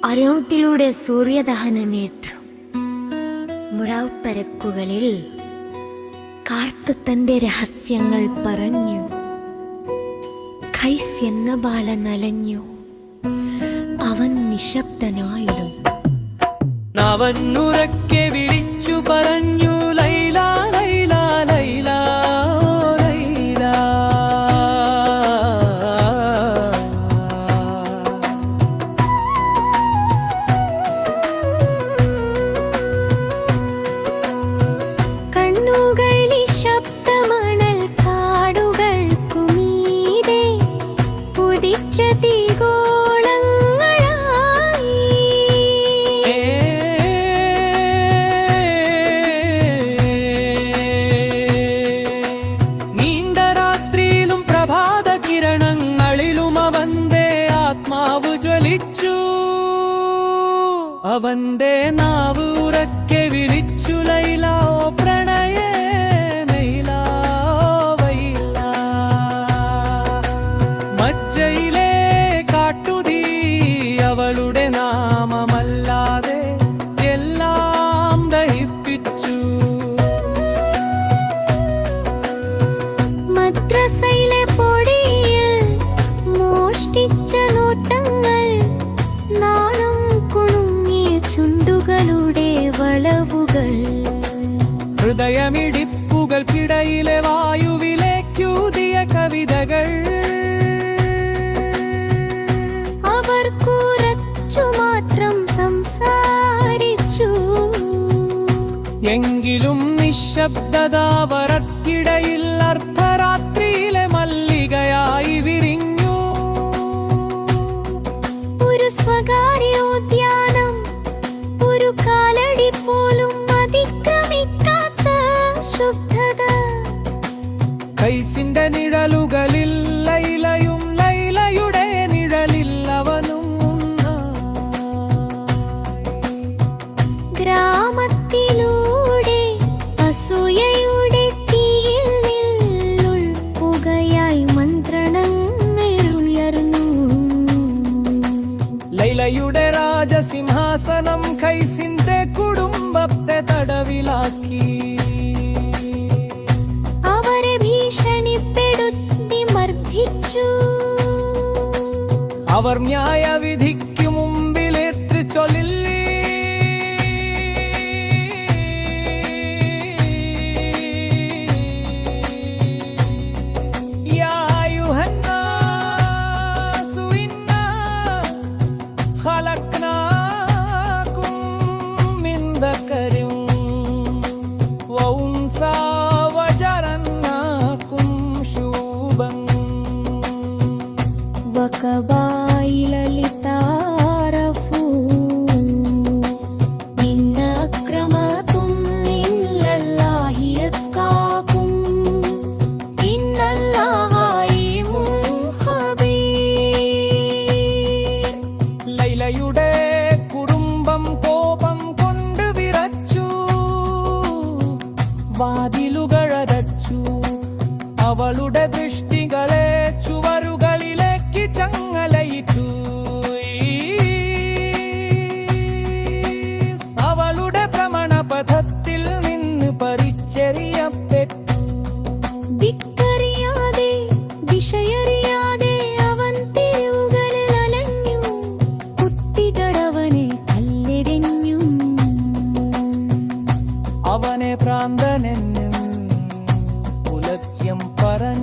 അരൗത്തിലൂടെ സൂര്യദഹനമേറ്റു മുഴാവുത്തരക്കുകളിൽ കാർത്ത് തന്റെ രഹസ്യങ്ങൾ പറഞ്ഞു. ഖൈസ് എന്ന ബാല നലഞ്ഞു, അവൻ നിശബ്ദനായിടും. അവൻ ഉറക്കെ വിളിച്ചു പറഞ്ഞു, ലൈല ലൈല ലൈല ലൈല. കണ്ണുകളിൽ ശബ്ദമണൽ കാടുകൾക്കു മീതെ ഉദിച്ച അവന്റെ നാവ് ഉറക്കെ വിളിച്ചു, ലൈല ഓ പ്രണയേ മൈല വൈല. മജ്ജയിലെ കാട്ടുതീ അവളുടെ നാമമല്ലാതെ എല്ലാം ദഹിപ്പിച്ചു. മദ്രസയിലെ പൊടിയിൽ മോഷ്ടിച്ച നോട്ടങ്ങൾ, നാണം കുണുങ്ങിയ ചുണ്ടുകളുടെ വളവുകൾ, ഹൃദയമിടിപ്പുകൾക്കിടയിലെ വായുവിലേക്കൂതിയ കവിതകൾ. അവർ കുറച്ചു മാത്രം സംസാരിച്ചു, എങ്കിലും നിശബ്ദത വരക്കിടയിൽ അർദ്ധരാത്രിയിലെ മല്ലികയായി വിരിഞ്ഞു. ഒരു സ്വകാര്യോദ്യാനം, ഒരു കാലടി പോലും അതിക്രമിക്കാത്ത ശുദ്ധത. ഖൈസിന്റെ നിഴലുകളിൽ ലൈലയും, ലൈലയുടെ നിഴലിൽ അവനും ഗ്രാമത്തിലൂടെ അസൂയയുടെ തീയിൽ നിന്നുൾപ്പുകയായി മന്ത്രണങ്ങൾ ഉയർന്നു. ലൈലയുടെ രാജസിംഹാസനം ഖൈസിന്റെ കുടുംബത്തെ തടവിലാക്കി. അവരെ ഭീഷണിപ്പെടുത്തി മർദ്ദിച്ചു. അവർ ന്യായവിധിക്കു മുമ്പിലേറ്റ് ചൊല്ലി, ലൈലയുടെ കുടുംബം കോപം കൊണ്ട് വിറച്ചു, വാതിലുകളടച്ചു. അവളുടെ ദൃഷ്ടികളെ ചുവരുകളിലേക്ക് ചങ്ങലയിട്ടു. അവളുടെ ഭ്രമണപഥത്തിൽ നിന്ന് പരിച്ചെറിയപ്പെട്ടു. ദിക്കറിയാതെ ദിശയറിയാതെ അവൻ തെരുവുകളിൽ അലഞ്ഞു. കുട്ടികളവനെ കല്ലെറിഞ്ഞു. അവനെ ഭ്രാന്തനെന്നും പുലത്യം പറഞ്ഞു.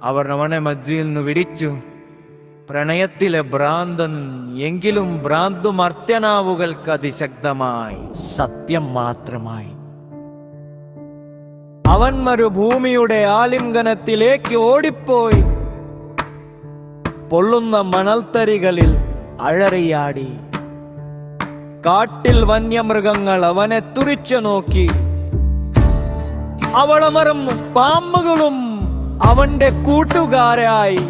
അവർ അവനെ മജ്ജിയിൽ നിന്ന് വിടിച്ചു. പ്രണയത്തിലെ ഭ്രാന്തൻ, എങ്കിലും ഭ്രാന്തു മർത്യനാവുകൾക്ക് അതിശക്തമായി, സത്യം മാത്രമായി. അവൻ മരുഭൂമിയുടെ ആലിംഗനത്തിലേക്ക് ഓടിപ്പോയി. പൊള്ളുന്ന മണൽത്തരികളിൽ അഴറിയാടി. കാട്ടിൽ വന്യമൃഗങ്ങൾ അവനെ തുറിച്ചു നോക്കി. അവളമരും പാമ്പുകളും അവന്റെ കൂട്ടുകാരായി.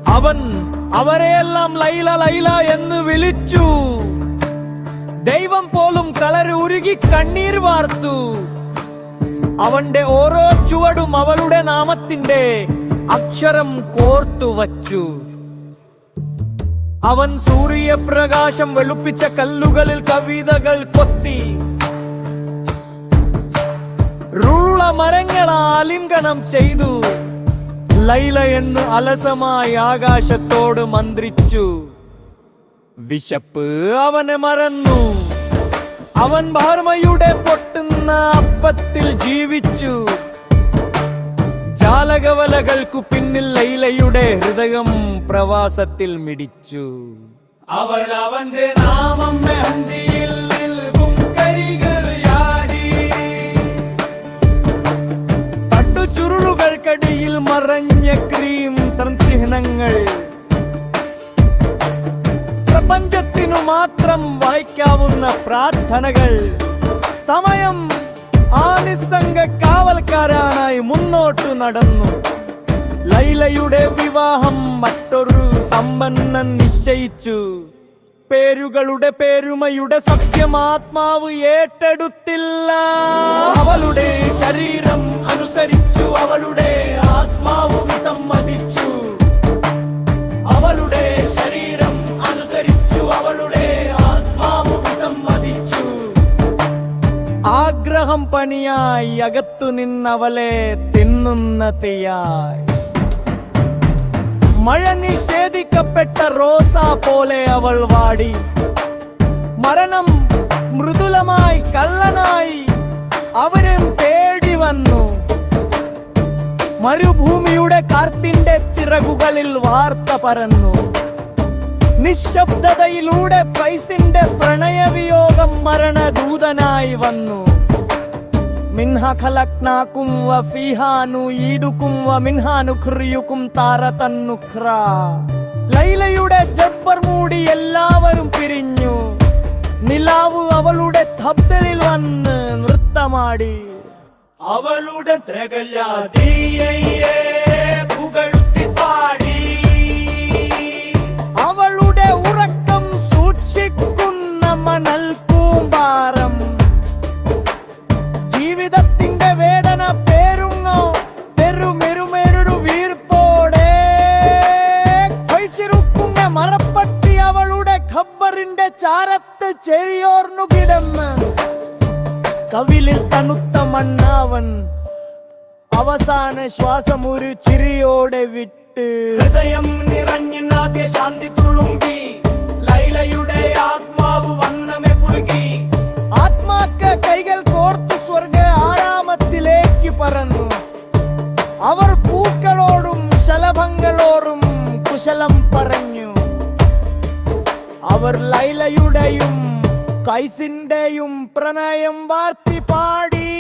അവൻ അവരെയെല്ലാം ലൈല ലൈല എന്ന് വിളിച്ചു. ദൈവം പോലും കളറി ഉരുകി കണ്ണീർ വാർത്തു. അവന്റെ ഓരോ ചുവടും അവളുടെ നാമത്തിന്റെ അക്ഷരം കോർത്തു വച്ചു. അവൻ സൂര്യപ്രകാശം വെളുപ്പിച്ച കല്ലുകളിൽ കവിതകൾ കൊത്തി. റുള്ള മരങ്ങൾ ആലിംഗനം ചെയ്തു. ലൈല എന്ന് അലസമായി ആകാശത്തോട് മന്ത്രിച്ചു. വിശപ്പ് അവനെ മറന്നു. അവൻ ഭാർമയുടെ പൊട്ടുന്ന അപ്പത്തിൽ ജീവിച്ചു. ജാലകവലകൾക്കു പിന്നിൽ ലൈലയുടെ ഹൃദയം പ്രവാസത്തിൽ മിടിച്ചു. അവൾ അവന്റെ നാമം മെഹന്തിയിൽ നിൽക്കും കരികളിയാടി. പട്ടുചുരുളുകൾക്കടിയിൽ മറഞ്ഞ ക്രീം സംചിഹ്നങ്ങൾ. പ്രപഞ്ചത്തിനു മാത്രം വായിക്കാവുന്ന പ്രാർത്ഥനകൾ. സമയം ആ നിസ്സംഗ കാവൽക്കാരാനായി മുന്നോട്ടു നടന്നു. ലൈലയുടെ വിവാഹം മറ്റൊരു സമ്പന്നൻ നിശ്ചയിച്ചു. പേരുകളുടെ പേരുമയുടെ സത്യം ആത്മാവ് ഏറ്റെടുത്തില്ല. അവളുടെ ശരീരം അനുസരിച്ചു, അവളുടെ ആത്മാവ് വിസമ്മതിച്ചു. അവളുടെ ശരീരം അനുസരിച്ചു, അവളുടെ ആത്മാവ് വിസമ്മതിച്ചു. ആഗ്രഹം പണിയായി അകത്തു നിന്നവളെ തിന്നുന്ന തീയായി. മഴ നിഷേധിക്കപ്പെട്ട റോസ പോലെ അവൾ വാടി. മരണം മൃദുലമായി കള്ളനായി അവരും തേടി വന്നു. മരുഭൂമിയുടെ കാർത്തിന്റെ ചിറകുകളിൽ വാർത്ത പരന്നു. നിശബ്ദതയിലൂടെ പൈസിന്റെ പ്രണയവിയോഗം മരണദൂതനായി വന്നു. മിൻഹ ഖലഖ്നാകും വഫീഹാ നുഈദുകും വമിൻഹാ നുഖ്രിയുകും താറതൻ നുഖ്റാ. ലൈലയുടെ ജബ്ബർ മൂടി എല്ലാവരും പിരിഞ്ഞു. നിലാവ് അവളുടെ തബ്ദലിൽ വന്ന് നൃത്തമാടി. അവളുടെ ത്രകല്ലാതിയെ പുകഴ്ത്തി പാടി. അവളുടെ ഉറക്കം സൂക്ഷിക്കുന്ന മണൽ കൂമ്പാരം. ജീവിതത്തിന്റെ വേദന പേരുങ്ങോ പെരുമെരുമെരു വീർപ്പോടെ. പൈസിറുക്കുന്ന മറപ്പട്ടി അവളുടെ ഖബ്ബറിന്റെ ചാരത്ത് ചെരിയോർന്നു കിടന്ന്. കവിളിൽ തണുത്ത മണ്ണാവൻ അവസാന ശ്വാസം ഒരു ചിരിയോടെ വിട്ട്. ഹൃദയം നിറഞ്ഞാദ്യ ശാന്തി തുളുമ്പി. ലൈലയുടെ ആത്മാവ് വന്നമേ പുലുകി. ആത്മാക്ക കൈകൾ കോർത്തു സ്വർഗ ആരാമത്തിലേക്ക് പറന്നു. അവർ പൂക്കളോടും ശലഭങ്ങളോടും കുശലം പറഞ്ഞു. അവർ ലൈലയുടെയും കൈസിന്റെയും പ്രണയം വാർത്തി പാടി.